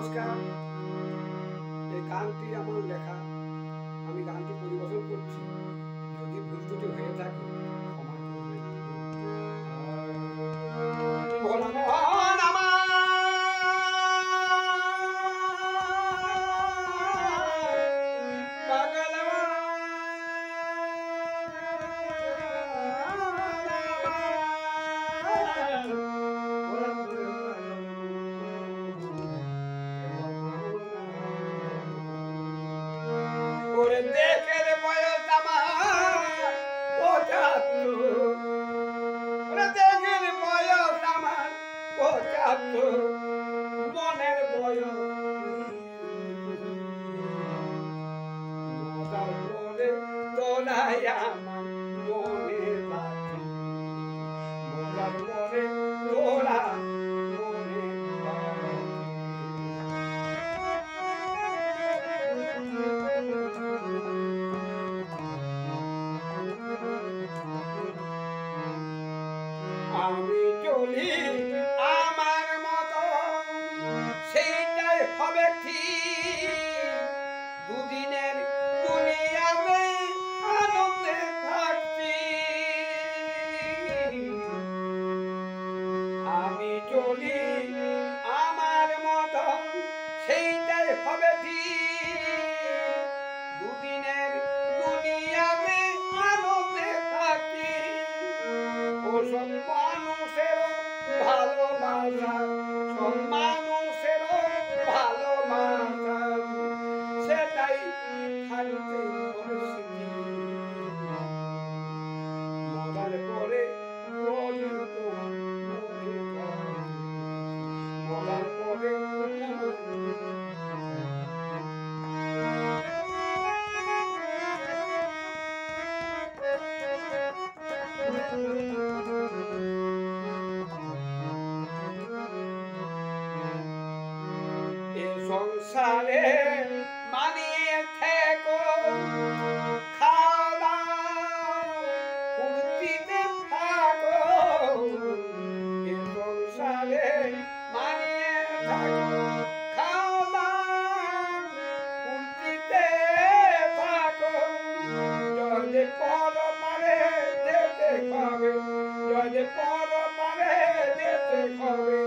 নমস্কার। এই গানটি আমার লেখা, আমি গানটি পরিবেশন করছি। যদি ভুল ত্রুটি হয়ে থাকে ক্ষমা করবেন। ভোলা মোহন আমার পাগল ওরে দেখে রে বয়স আমার ৭৫, ওরে দেখে রে বয়স আমার ৭৫, মনের বয়স মজার করে তোলাই আমার মনে লাগে, মজার করে তোলা মনে লাগে। আমি চলি আমার মতো সেইটাই হবে ঠিক, দুদিনের দুনিয়াতে আনন্দে থাকছি। আমি চলি আমার মতো সেইটাই হবে ঠিক, দুদিনের দুনিয়াতে আনন্দে থাকছি। সব মানুষেরও ভালোবাসা, সব মানুষেরও ভালোবাসা, সেটাই থাকতে মজার করে মজার করে সংসারে মানিয়ে থেকো, খাওয়া দাও ফুর্তিতে থাকো, এ সংসারে মানিয়ে থাকো, খাওয়া দাও ফুর্তিতে থাকো, যদি পর পারে যেতে হবে, যদি পর পারে যেতে হবে।